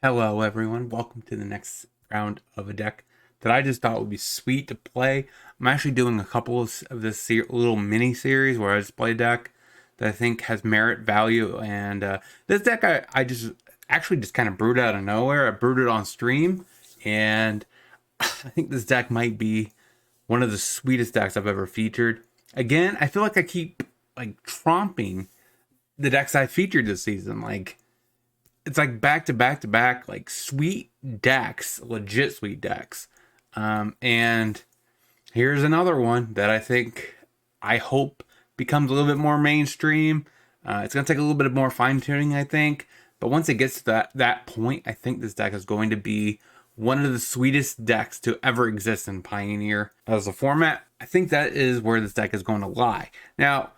Hello everyone, welcome to the next round of a deck that I just thought would be sweet to play. I'm actually doing a couple of this little mini series where I just play a deck that I think has merit value, and this deck I just actually just kind of brewed out of nowhere. I brewed it on stream, and I think this deck might be one of the sweetest decks I've ever featured. Again, I feel like I keep like tromping the decks I featured this season, like it's like back to back to back, like sweet decks, legit sweet decks. And here's another one that I hope becomes a little bit more mainstream. It's gonna take a little bit of more fine tuning, I think. But once it gets to that point, I think this deck is going to be one of the sweetest decks to ever exist in Pioneer as a format. I think that is where this deck is going to lie. Now,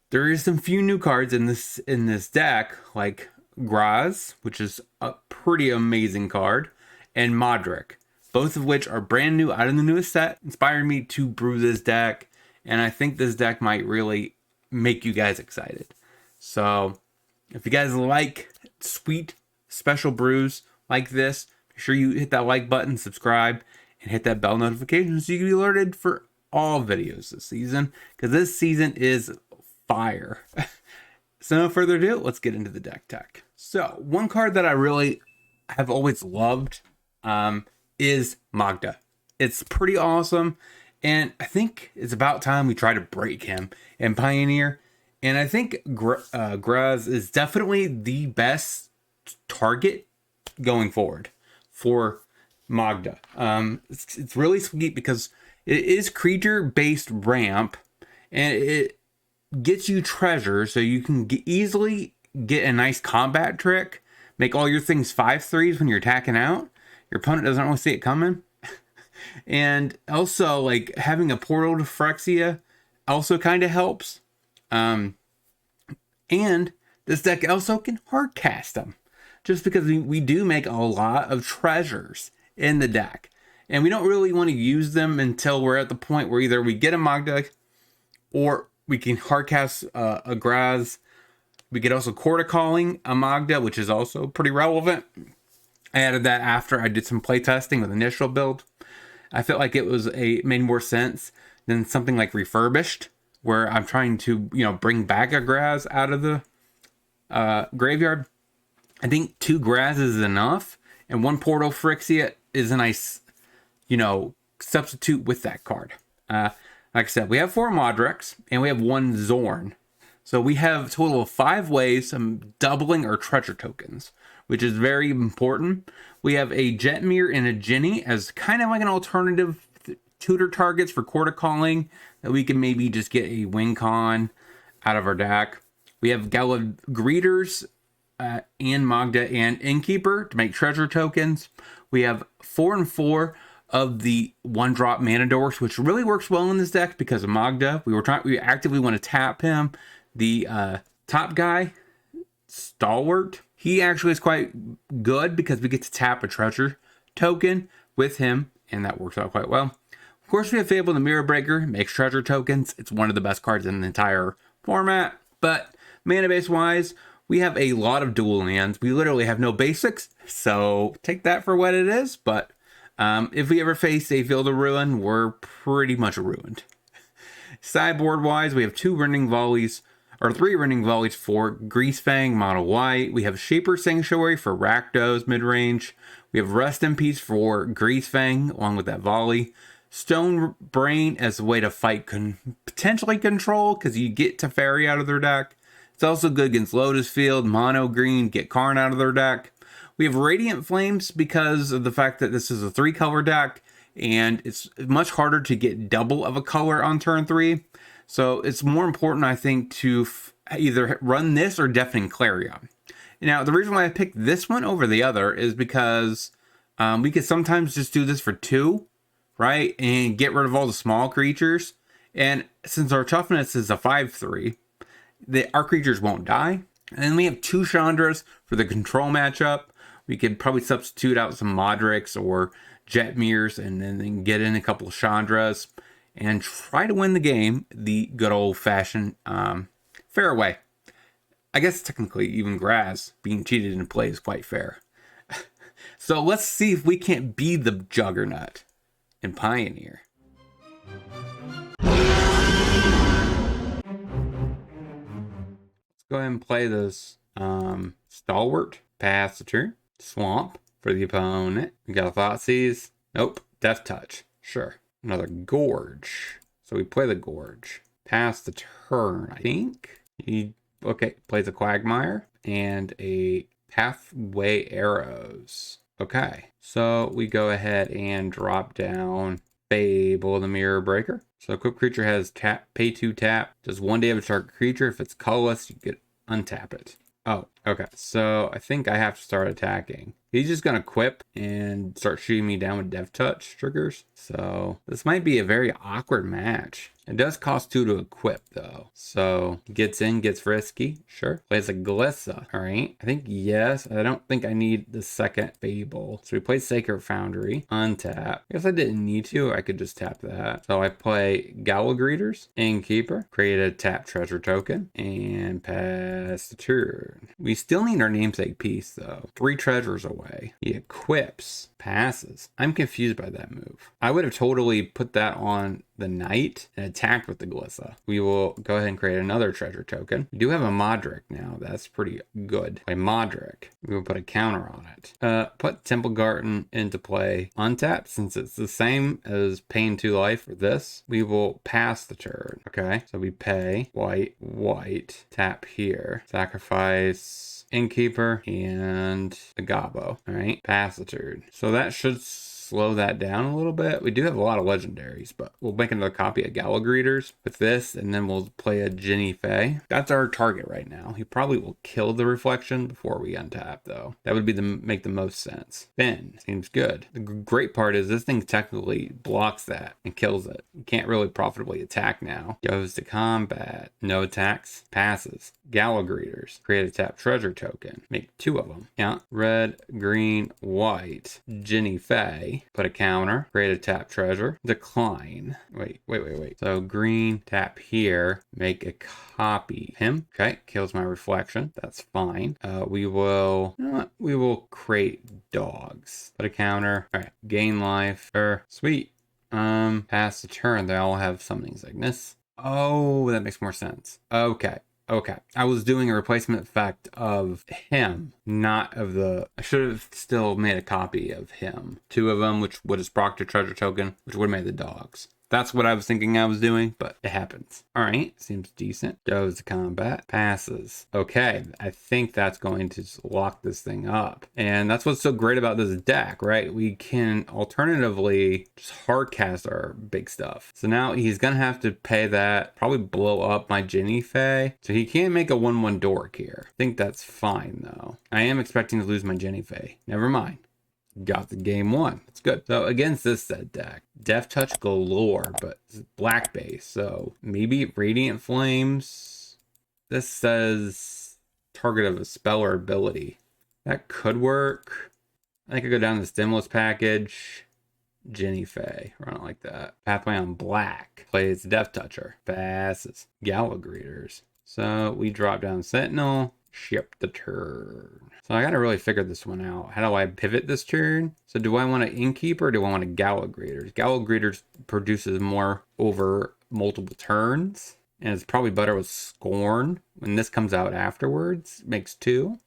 there is some few new cards in this deck, like Graaz, which is a pretty amazing card, and Modric, both of which are brand new out of the newest set, inspired me to brew this deck, and I think this deck might really make you guys excited. So, if you guys like sweet special brews like this, make sure you hit that like button, subscribe, and hit that bell notification so you can be alerted for all videos this season, because this season is fire. So no further ado, let's get into the deck tech. So one card that I really have always loved is Magda. It's pretty awesome, and I think it's about time we try to break him in Pioneer. And I think Graaz is definitely the best target going forward for Magda. It's really sweet because it is creature-based ramp, and it gets you treasure, so you can easily get a nice combat trick, make all your things 5/3s when you're attacking out. Your opponent doesn't really see it coming. And also, like, having a portal to Phyrexia also kind of helps. And this deck also can hard cast them, just because we do make a lot of treasures in the deck, and we don't really want to use them until we're at the point where either we get a Magda or we can hardcast a Graaz. We could also Calling a Magda, which is also pretty relevant. I added that after I did some playtesting with initial build. I felt like it made more sense than something like Refurbished, where I'm trying to bring back a Graaz out of the graveyard. I think 2 Graaz is enough, and 1 Portal Phyrexia is a nice substitute with that card. Like I said, we have 4 Modrics, and we have 1 Zorn. So we have a total of 5 ways of doubling our treasure tokens, which is very important. We have a Jetmir and a Jinny as kind of like an alternative tutor targets for Calling, that we can maybe just get a win con out of our deck. We have Gala Greeters and Magda and Innkeeper to make treasure tokens. We have 4 and 4 of the 1-drop mana dorks, which really works well in this deck because of Magda. We actively want to tap him. The top guy, Stalwart, he actually is quite good because we get to tap a treasure token with him, and that works out quite well. Of course, we have Fable the Mirror Breaker, makes treasure tokens. It's one of the best cards in the entire format. But mana base wise, we have a lot of dual lands. We literally have no basics, so take that for what it is. But if we ever face a Field of Ruin, we're pretty much ruined. Sideboard wise, we have 3 Running Volleys for Greasefang, Mono White. We have Shaper Sanctuary for Rakdos midrange. We have Rest in Peace for Greasefang, along with that volley. Stone Brain as a way to fight potentially control, because you get Teferi out of their deck. It's also good against Lotus Field, Mono Green, get Karn out of their deck. We have Radiant Flames because of the fact that this is a 3-color deck, and it's much harder to get double of a color on turn 3. So it's more important, I think, to either run this or Deafening Clarion. Now, the reason why I picked this one over the other is because we could sometimes just do this for 2, right? And get rid of all the small creatures. And since our toughness is a 5/3, our creatures won't die. And then we have 2 Chandras for the control matchup. We could probably substitute out some Modrics or Jetmirs and then get in a couple of Chandras and try to win the game the good old-fashioned fair way. I guess technically even Graaz being cheated in play is quite fair. So let's see if we can't be the Juggernaut and Pioneer. Let's go ahead and play this Stalwart. Pass the turn. Swamp for the opponent. We got a Thoughtseize. Nope. Death Touch. Sure. Another Gorge. So we play the Gorge. Pass the turn, I think. He, okay, plays a Quagmire and a Pathway Arrows. Okay, so we go ahead and drop down Fable the Mirror Breaker. So equipped creature has tap, pay 2 tap, does 1 damage to target creature. If it's colorless, you get untap it. Oh, okay. So I think I have to start attacking. He's just gonna equip and start shooting me down with Death Touch triggers. So this might be a very awkward match. It does cost 2 to equip though. So gets in, gets risky. Sure. Plays a Glissa. All right. I think yes. I don't think I need the second Fable. So we play Sacred Foundry. Untap. I guess I didn't need to. I could just tap that. So I play Gallagreeters. Innkeeper. Create a tap treasure token. And pass the turn. We still need our namesake piece though. 3 treasures away. He equips. Passes. I'm confused by that move. I would have totally put that on the knight and attacked with the Glissa. We will go ahead and create another treasure token. We do have a Modric now. That's pretty good. Play Modric. We will put a counter on it. Put Temple Garden into play. Untap, since it's the same as paying 2 life for this. We will pass the turn. Okay, so we pay white, tap here, sacrifice Innkeeper and a Gobbo. All right, pass the turn. So that should slow that down a little bit. We do have a lot of legendaries, but we'll make another copy of Gallagreeters with this, and then we'll play a Ginny Fae. That's our target right now. He probably will kill the Reflection before we untap, though. That would be make the most sense. Then seems good. The great part is this thing technically blocks that and kills it. You can't really profitably attack now. Goes to combat. No attacks. Passes. Gallagreeters. Create a tap treasure token. Make 2 of them. Count. Red, green, white. Ginny Fae. Put a counter. Create a tap treasure. Decline. Wait. So green, tap here. Make a copy. Him. Okay. Kills my Reflection. That's fine. We will, you know what? We will create dogs. Put a counter. All right. Gain life. Sweet. Pass the turn. They all have summoning sickness. Oh, that makes more sense. Okay. I was doing a replacement effect of him, not of the... I should have still made a copy of him. 2 of them, which would have procced a treasure token, which would have made the dogs. That's what I was thinking I was doing, but it happens. All right, seems decent. Goes to combat. Passes. Okay, I think that's going to just lock this thing up. And that's what's so great about this deck, right? We can alternatively just hard cast our big stuff. So now he's going to have to pay that, probably blow up my Ginny Fae. So he can't make a 1/1 dork here. I think that's fine, though. I am expecting to lose my Ginny Fae. Never mind. Got the game 1. It's good. So against this set deck, Death Touch galore, but it's black base. So maybe Radiant Flames. This says target of a spell or ability. That could work. I could go down the Stimulus package. Ginny Fae. Run it like that. Pathway on black. Plays Death Toucher. Passes. Gallagreeters. So we drop down Sentinel. Ship the turn. So I gotta really figure this one out. How do I pivot this turn? So do I want an Innkeeper or do I want a Gallagreeters? Gallagreeters produces more over multiple turns. And it's probably better with Scorn. When this comes out afterwards, makes 2.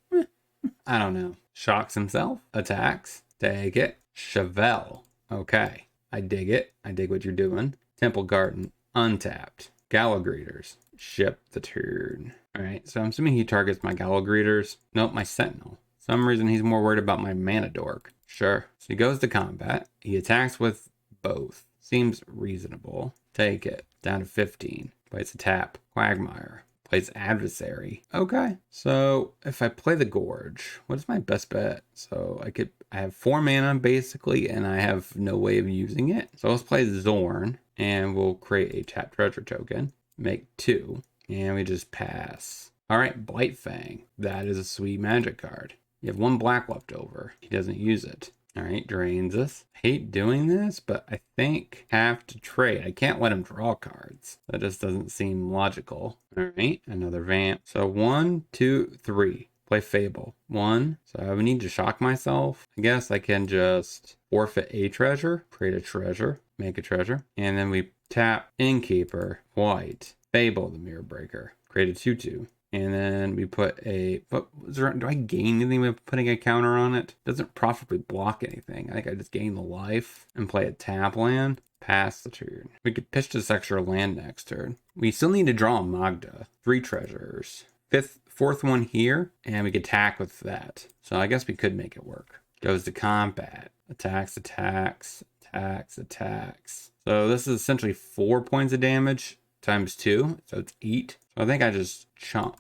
I don't know. Shocks himself. Attacks. Take it. Chevelle. Okay. I dig it. I dig what you're doing. Temple Garden. Untapped. Gallagreeters. Ship the turn. All right, so I'm assuming he targets my Gallagreeters. Nope, my Sentinel. Some reason he's more worried about my Mana Dork. Sure. So he goes to combat. He attacks with both. Seems reasonable. Take it. Down to 15. Plays a tap. Quagmire. Plays Adversary. Okay. So if I play the Gorge, what is my best bet? So I have 4 mana basically, and I have no way of using it. So let's play Zorn, and we'll create a tap treasure token. Make 2. And we just pass. All right, Blightfang. That is a sweet magic card. You have 1 black left over. He doesn't use it. All right, drains us. Hate doing this, but I think have to trade. I can't let him draw cards. That just doesn't seem logical. All right, another vamp. So 1, 2, 3. Play Fable. 1. So I would need to shock myself. I guess I can just forfeit a treasure, create a treasure, make a treasure. And then we tap Innkeeper, white, Fable the Mirror Breaker, create a 2/2. And then we put a, do I gain anything with putting a counter on it? It doesn't profitably block anything. I think I just gain the life and play a tap land. Pass the turn. We could pitch this extra land next turn. We still need to draw a Magda. 3 treasures. Fourth one here, and we could attack with that. So I guess we could make it work. Goes to combat. Attacks, attacks, attacks, attacks. So this is essentially 4 points of damage times 2. So it's 8. So I think I just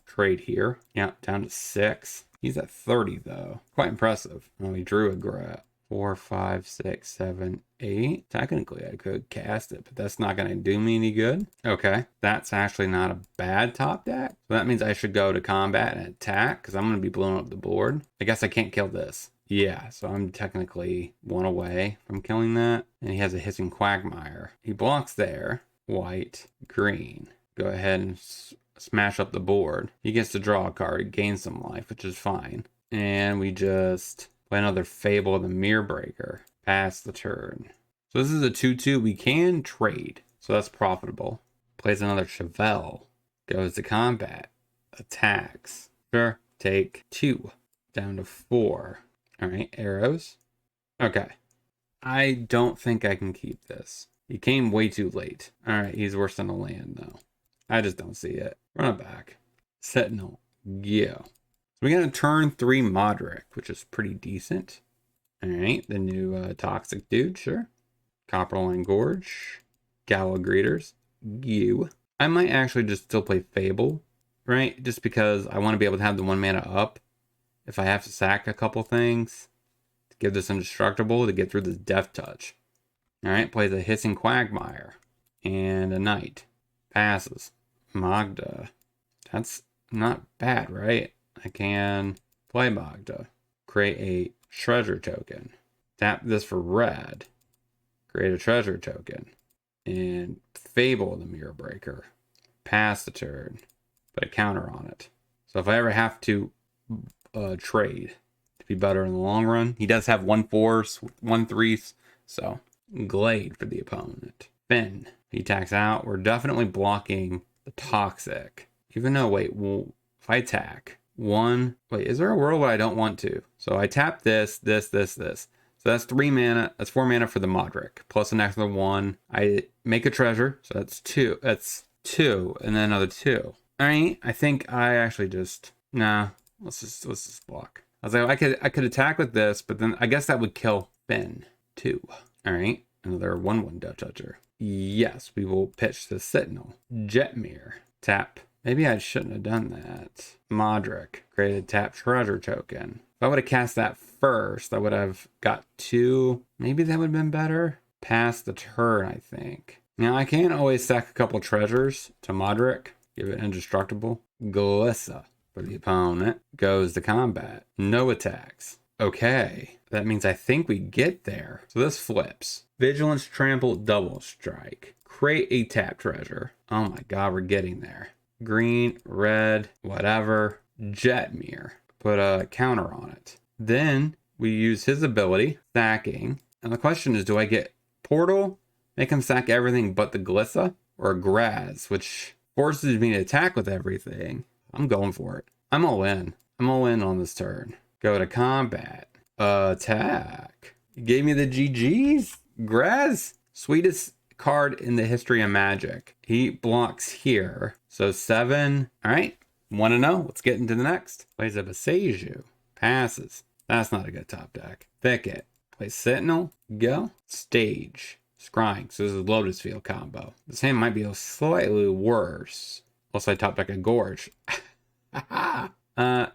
trade here. Yeah, down to 6. He's at 30 though. Quite impressive. Well, we drew a Graaz. 4, 5, 6, 7, 8. Technically, I could cast it, but that's not going to do me any good. Okay, that's actually not a bad top deck. So that means I should go to combat and attack because I'm going to be blowing up the board. I guess I can't kill this. Yeah, so I'm technically 1 away from killing that. And he has a Hissing Quagmire. He blocks there. White, green. Go ahead and smash up the board. He gets to draw a card, gain some life, which is fine. And we just play another Fable of the Mirror Breaker. Pass the turn. So this is a 2/2. We can trade, so that's profitable. Plays another Chevelle. Goes to combat. Attacks. Sure. Take 2. Down to 4. Alright, arrows. Okay. I don't think I can keep this. He came way too late. Alright, he's worse than a land though. I just don't see it. Run it back. Sentinel. Yeah. So we got a turn 3 Modric, which is pretty decent. Alright, the new Toxic dude, sure. Copperline Gorge. Gala Greeters. You. I might actually just still play Fable, right? Just because I want to be able to have the 1 mana up. If I have to sack a couple things to give this indestructible to get through this Death Touch. Alright, plays a Hissing Quagmire. And a Knight. Passes. Magda. That's not bad, right? I can play Magda. Create a treasure token. Tap this for red. Create a treasure token. And Fable the Mirror Breaker. Pass the turn. Put a counter on it. So if I ever have to trade to be better in the long run, he does have 1/4s, 1/3s. So Glade for the opponent. Finn. He attacks out. We're definitely blocking the Toxic. Even though, wait, well, if I attack, 1, wait, is there a world where I don't want to? So I tap this. So that's 3 mana. That's 4 mana for the Modric. Plus an extra 1. I make a treasure. So that's 2. That's 2. And then another 2. Alright. I think I actually just, nah. Let's just block. I was like, I could attack with this, but then I guess that would kill Finn too. Alright. Another 1/1 Death Toucher. Yes, we will pitch the Sentinel. Jetmir. Tap. Maybe I shouldn't have done that. Modric. Created tap treasure token. If I would have cast that first, I would have got 2. Maybe that would have been better. Pass the turn, I think. Now, I can always sack a couple treasures to Modric. Give it indestructible. Glissa for the opponent. Goes to combat. No attacks. Okay. That means I think we get there. So this flips. Vigilance, Trample, Double Strike. Create a tap treasure. Oh my god, we're getting there. Green, red, whatever. Jetmir. Put a counter on it. Then we use his ability, sacking. And the question is, do I get Portal, make him sack everything but the Glissa, or Graaz, which forces me to attack with everything? I'm going for it. I'm all in. I'm all in on this turn. Go to combat. Attack. You gave me the GGs. Graaz, sweetest card in the history of Magic. He blocks here. So 7. All right. 1-0. Let's get into the next. Plays a Beseju. Passes. That's not a good top deck. Thicket. Plays Sentinel. Go. Stage. Scrying. So this is Lotus Field combo. This hand might be slightly worse. Also, I top deck a Gorge.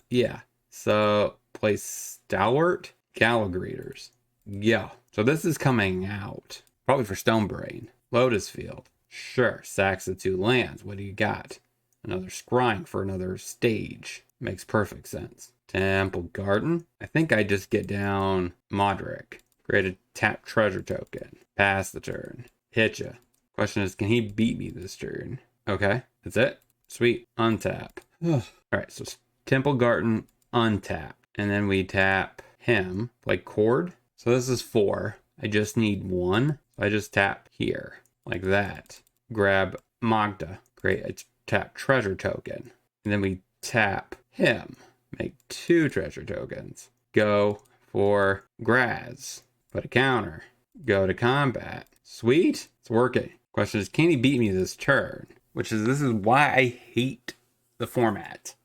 Yeah. So plays Stalwart. Gala Greeters. Yeah. So this is coming out. Probably for Stonebrain. Lotus Field. Sure. Sacks the 2 lands. What do you got? Another Scrying for another Stage. Makes perfect sense. Temple Garden. I think I just get down Modric. Create a tap treasure token. Pass the turn. Hit ya. Question is, can he beat me this turn? Okay. That's it. Sweet. Untap. Alright, so Temple Garden untap. And then we tap him, like chord. So this is 4. I just need 1. So I just tap here, like that. Grab Magda. Great, I tap treasure token. And then we tap him. Make 2 treasure tokens. Go for Graaz. Put a counter. Go to combat. Sweet, it's working. Question is, can he beat me this turn? This is why I hate the format.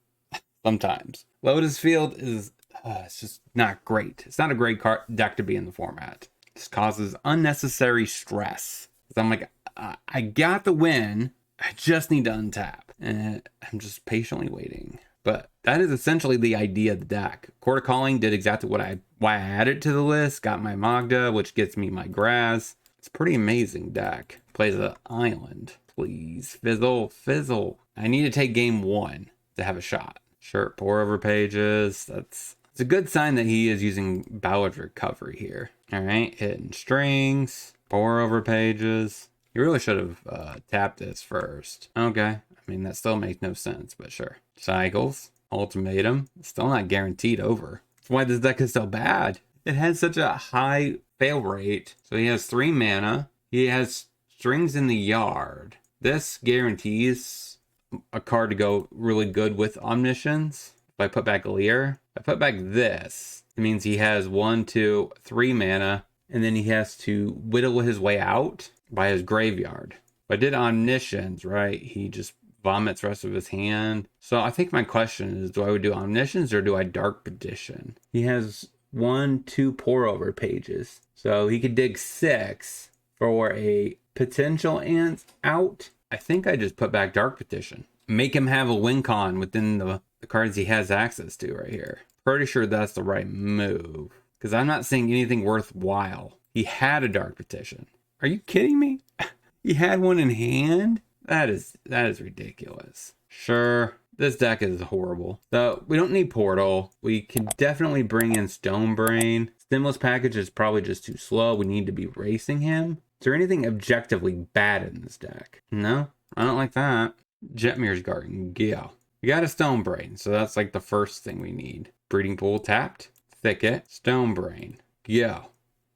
Sometimes. Lotus Field is, it's just not great. It's not a great deck to be in the format. This causes unnecessary stress. I'm like, I got the win. I just need to untap. And I'm just patiently waiting. But that is essentially the idea of the deck. Court of Calling did exactly why I added it to the list. Got my Magda, which gets me my Graaz. It's a pretty amazing deck. Plays an island. Please, fizzle. I need to take game 1 to have a shot. Sure, pour over pages. It's a good sign that he is using Ballad Recovery here. All right, hidden strings, pour over pages. You really should have tapped this first. Okay, I mean, that still makes no sense, but sure. Cycles, ultimatum, still not guaranteed over. That's why this deck is so bad. It has such a high fail rate. So he has 3 mana. He has strings in the yard. This guarantees a card to go really good with Omniscience. If I put back Lear, if I put back this, it means he has 1, 2, 3 mana, and then he has to whittle his way out by his graveyard. If I did Omniscience, right, he just vomits the rest of his hand. So I think my question is, do I do Omniscience or do I Dark Petition? He has 1, 2 pour over pages. So he could dig 6 for a potential out. I think I just put back Dark Petition. Make him have a win con within the cards he has access to right here. Pretty sure that's the right move. Because I'm not seeing anything worthwhile. He had a Dark Petition. Are you kidding me? He had one in hand? That is ridiculous. Sure, this deck is horrible. So we don't need Portal. We can definitely bring in Stonebrain. Stimulus Package is probably just too slow. We need to be racing him. Is there anything objectively bad in this deck? No, I don't like that. Jetmir's Garden, yeah. We got a Stonebrain, so that's like the first thing we need. Breeding Pool tapped. Thicket, Stonebrain, yeah.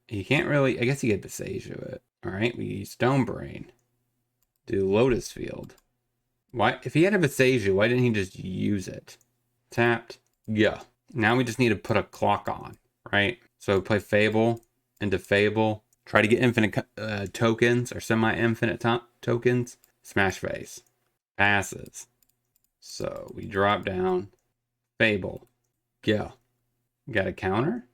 He can't really, I guess he could Visage it. All right, we use Stonebrain. Do Lotus Field. Why? If he had a Visage, why didn't he just use it? Tapped, yeah. Now we just need to put a clock on, right? So play Fable into Fable. Try to get infinite tokens or semi-infinite tokens. Smash Face. Passes. So we drop down. Fable. Go. Got a counter?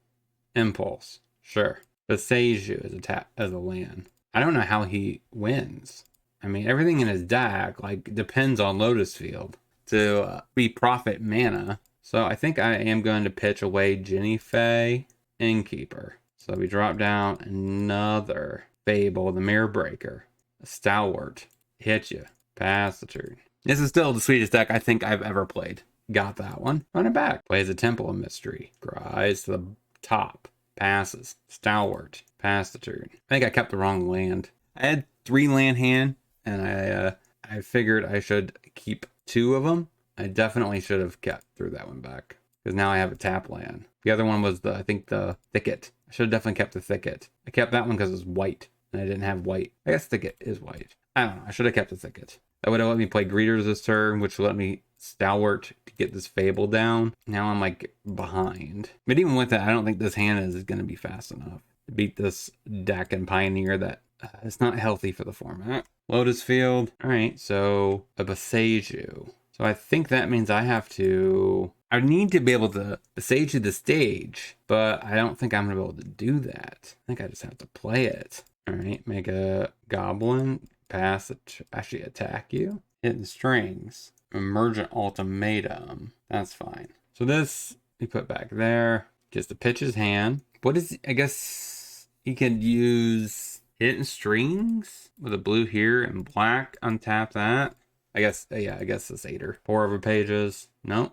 Impulse. Sure. Visage as a tap as a land. I don't know how he wins. I mean, everything in his deck like depends on Lotus Field to be profit mana. So I think I am going to pitch away Jenny Faye, Innkeeper. So we drop down another Fable, the Mirror Breaker, a Stalwart, hit you, pass the turn. This is still the sweetest deck I think I've ever played. Got that one. Run it back. Plays a Temple of Mystery. Graaz to the top. Passes. Stalwart. Pass the turn. I think I kept the wrong land. I had 3 land hand, and I figured I should keep 2 of them. I definitely should have threw that one back, because now I have a tap land. The other one was I think the Thicket. I should have definitely kept the Thicket. I kept that one because it was white, and I didn't have white. I guess Thicket is white. I don't know. I should have kept the Thicket. That would have let me play Greeters this turn, which would let me Stalwart to get this Fable down. Now I'm like behind. But even with that, I don't think this hand is going to be fast enough to beat this deck and Pioneer that it's not healthy for the format. Lotus Field. All right, so a Besaju. So I think that means I need to be able to Besage the stage, but I don't think I'm going to be able to do that. I think I just have to play it. All right, make a Goblin. Pass it, actually attack you. Hidden Strings. Emergent Ultimatum. That's fine. So this we put back there. Just to pitch his hand. What is, I guess he could use Hidden Strings with a blue here and black. Untap that. I guess, yeah, I guess this 8er. 4 over pages. No.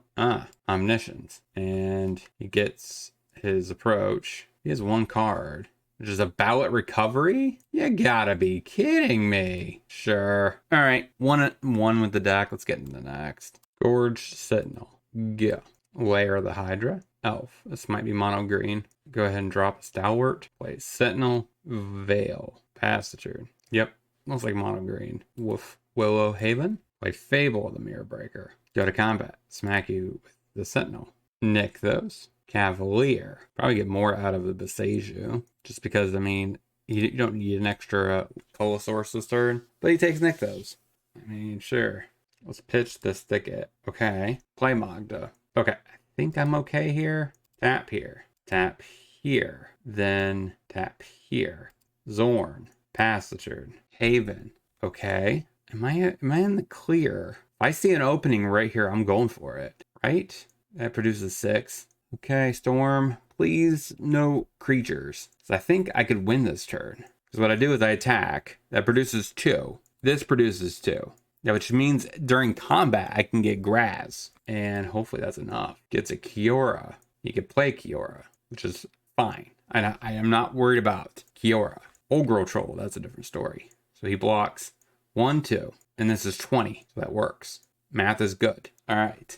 Omniscience. And he gets his approach. He has 1 card. Which is a Ballot Recovery? You gotta be kidding me. Sure. All right. One with the deck. Let's get into the next. Gorge Sentinel. Go. Layer the Hydra. Elf. This might be mono green. Go ahead and drop a Stalwart. Play Sentinel. Veil. Pass the turn. Yep. Looks like mono green. Woof. Willow Haven. Play Fable the Mirror Breaker. Go to combat. Smack you with the Sentinel. Nick those. Cavalier. Probably get more out of the Beseiju. Just because, I mean, you don't need an extra Colosaurus this turn. But he takes Nick those. I mean, sure. Let's pitch this thicket. Okay. Play Magda. Okay. I think I'm okay here. Tap here. Tap here. Then tap here. Zorn. Pass the turn. Haven. Okay. Am I in the clear? If I see an opening right here, I'm going for it. Right? That produces 6. Okay, Storm. Please, no creatures. So I think I could win this turn. Because what I do is I attack. That produces 2. This produces 2. Yeah, which means during combat, I can get Graaz. And hopefully that's enough. Gets a Kiora. He could play Kiora, which is fine. I am not worried about Kiora. Old Girl Troll, that's a different story. So he blocks 1, 2. And this is 20. So that works. Math is good. All right.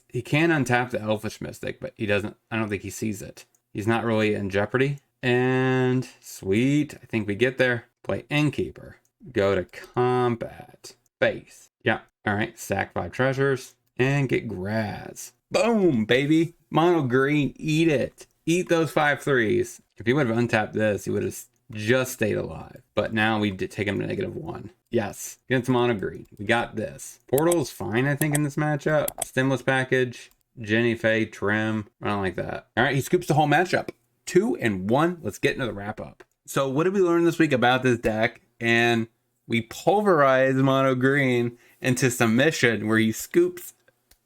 He can untap the Elfish Mystic, but he doesn't. I don't think he sees it. He's not really in jeopardy. And sweet. I think we get there. Play Innkeeper. Go to combat. Faith. Yeah. All right. Sack 5 treasures and get Graaz. Boom, baby. Mono green. Eat it. Eat those 5 3s. If he would have untapped this, he would have just stayed alive. But now we did take him to -1. Yes. Against mono green. We got this. Portal is fine, I think, in this matchup. Stimulus package. Jenny Faye. Trim. I don't like that. All right. He scoops the whole matchup. 2 and 1. Let's get into the wrap up. So what did we learn this week about this deck? And we pulverize mono green into submission where he scoops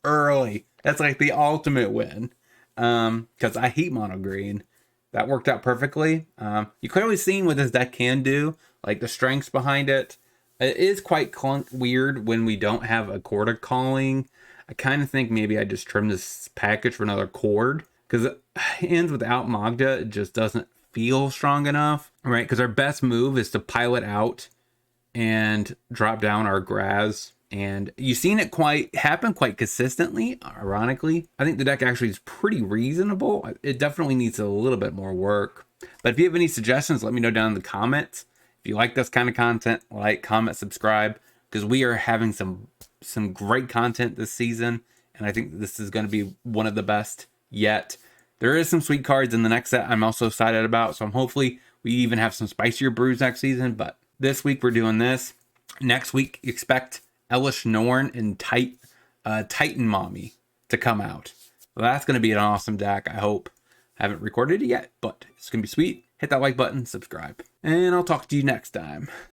early. That's like the ultimate win. Because I hate mono green. That worked out perfectly. You clearly seen what this deck can do, like the strengths behind it. It is quite weird when we don't have a Chord of Calling. I kind of think maybe I just trim this package for another chord, because hands without Magda, it just doesn't feel strong enough, right? Because our best move is to pilot out and drop down our Graaz. And you've seen it happen quite consistently, ironically. I think the deck actually is pretty reasonable. It definitely needs a little bit more work. But if you have any suggestions, let me know down in the comments. If you like this kind of content, like, comment, subscribe, because we are having some great content this season. And I think this is going to be one of the best yet. There is some sweet cards in the next set I'm also excited about. So I'm hopefully we even have some spicier brews next season. But this week we're doing this. Next week, expect Elish Norn and Titan Mommy to come out. So that's going to be an awesome deck, I hope. I haven't recorded it yet, but it's going to be sweet. Hit that like button, subscribe, and I'll talk to you next time.